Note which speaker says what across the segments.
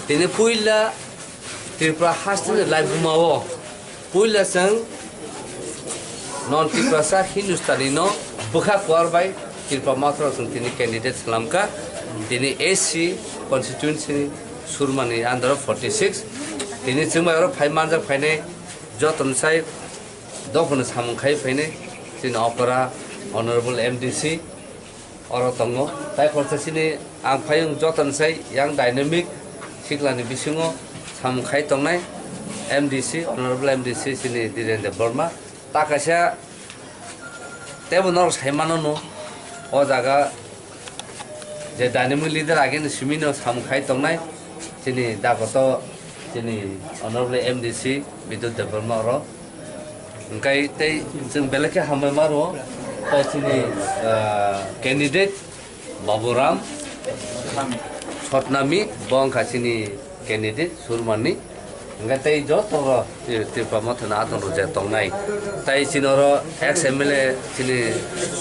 Speaker 1: Tini puila Tripura hastin live bumawo puila sang non Tripura sa Hindustani no bukha kwarbai Tripura matra sang tini candidate selamka tini SC constituency surmani Andhra 46 tini cuma oro phai manjak phaine joton sai dokon samung khai phaine tini opera honorable MDC oro tongo tai khorsa sini ang phayung joton sai yang dynamic Siklani bisingo samung khai tongnai MDC honorable MDC sini Dhirendra Burma takasya tebo nor saimano no o jaga je dynamic leader again simino samung khai tongnai sini dagoto sini honorable MDC Bidut Burma ro engkai tei jeng beleke hamai maro ta sini candidate Baburam Hotnami bong kasini candidate surmani enggak tai joto Tripura mathana atong roja tongnai tai sinoro ex MLA sini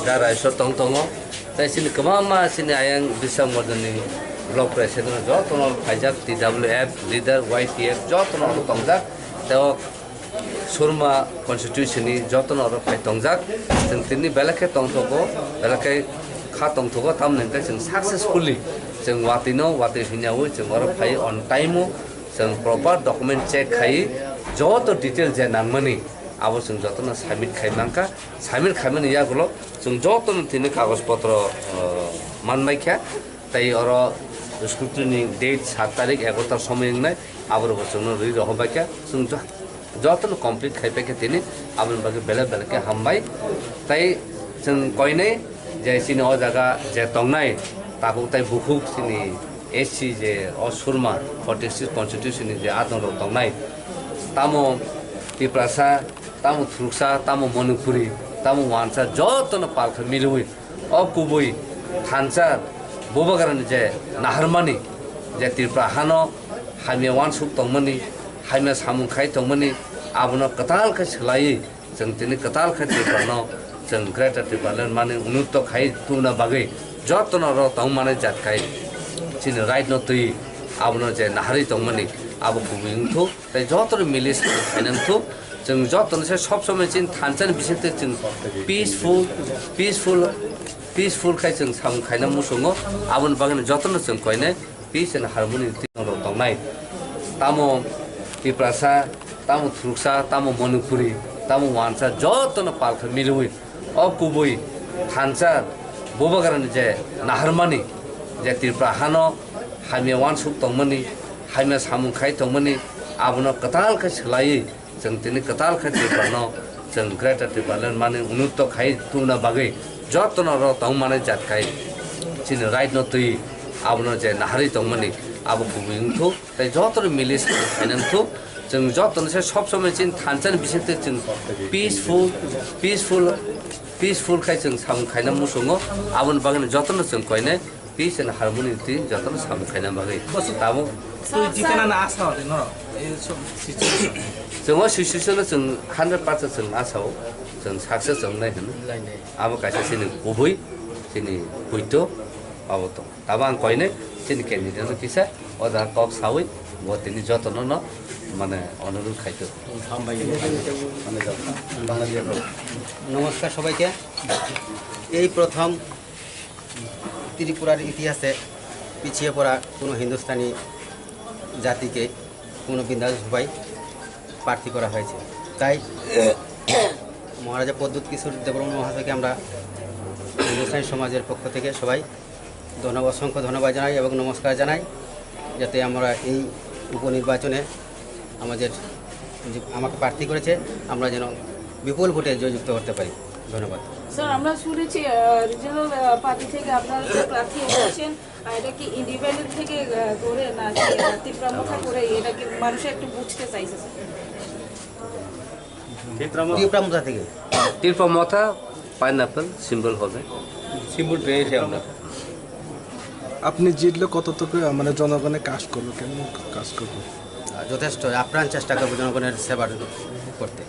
Speaker 1: dara so tongongo tai sini kamama sini ayang bisa modani block president joto no pajak TWF leader YTF joto no tongjak teo surma constitution ni joto no pai tongjak tini belake tongtoko belake kha tongtoko tamne tai successfully jeng watino wati hinyawo jeng oro phai on time jeng proper document check khai joto detail je nangmani abo jeng joto na submit khai mangka submit khaimani yagulo jeng joto na tini kagos potro manmai kha tai oro scrutiny date 7 tarik 11 tar somoy nai abor jeng ri rohba kha jeng joto na complete khai pe tini abon bagi bela bela ke hambai tai jeng koine je sini o jaga je tongnai Tabuk tai bukhuk sini SC je Surma 46 constitution je atong ro tongnai tamo Tiprasa tamo Thuruksa tamo Manipuri tamo Wansa joto na palkha milui o kubui thansa bobagaran je naharmani je Tripura hano haime wan suk tongmani haime samung khai tongmani abono katal kha slai jeng tini katal kha Tripura no jeng greater Tripura mane unutto khai tuna bagai joto no ro tong mane jat kai chini right no tui abono je nahari tong mani abo kubing thu tai joto ro milis khainam thu jeng joto no se sob somay chin thanchan bisete jeng peaceful khai jeng sam khainam musungo abon bagane joto no jeng koine peace and harmony ro tong nai tamo Tiprasa tamo Thuruksa tamo Manipuri tamo Wansa joto no palkha milui o kubui thancha bobagaran je naharmani je Tripura hano haime wan suk tongmani haime samung khai tongmani abono katal kha slai jeng tini katal kha Tripura no jeng greater Tripura mane unutto khai tuna bagai joto no ro tong mane jat khai chini right no tui abono je nahari tongmani abo kubing thu tai joto ro milis khainam thu jeng joto no se sob somay chin thanchan bisete jeng peaceful khai jeng sam khainam musungo abon bagane joto no jeng koine peace and harmony ti joto no sam khainam bagai tamo
Speaker 2: tu jitana na asa hore no
Speaker 1: jeng situation jeng 100% jeng asao jeng success jeng nai hene abo kaisa sini kubui sini kuito abo to tabang koine sini candidate no kisa oda kok sawi bo tini joto no মানে অনুরোধ খাইতো
Speaker 3: নমস্কার সবাইকে এই প্রথম ত্রিপুরার ইতিহাসে পিছিয়ে পড়া কোনো হিন্দুস্তানি জাতিকে কোনো বিন্দাস সভায় প্রার্থী করা হয়েছে। তাই মহারাজা প্রদ্যুৎ কিশোর দেববর্মা মহাশয়কে আমরা হিন্দুস্তানি সমাজের পক্ষ থেকে সবাই অসংখ্য ধন্যবাদ জানাই এবং নমস্কার জানাই, যাতে আমরা এই উপনির্বাচনে আমাকে প্রার্থী করেছে আমরা যেন বিপুল ভোটে জয়যুক্ত করতে পারি। ধন্যবাদ।
Speaker 4: স্যার, আমরা শুনেছি রিজনাল পার্টি থেকে আপনারা যে প্রার্থী এসেছেন, এটা কি ইন্ডিপেন্ডেন্ট থেকে করে না তীব্রামথা করে, এটা কি মানুষ একটু বুঝতে চাইছে স্যার?
Speaker 3: তীব্রামথা থেকে
Speaker 1: তীব্রামথা পাইনঅ্যাপেল সিম্বল হবে,
Speaker 2: সিম্বল পেয়েছি আমরা।
Speaker 5: আপনি জিতলে কতটুকু মানে জনগণের কাজ করবো, কেমন কাজ করবো?
Speaker 3: যথেষ্ট আপ্রাণ চেষ্টা করবো জনগণের সেবা করতে।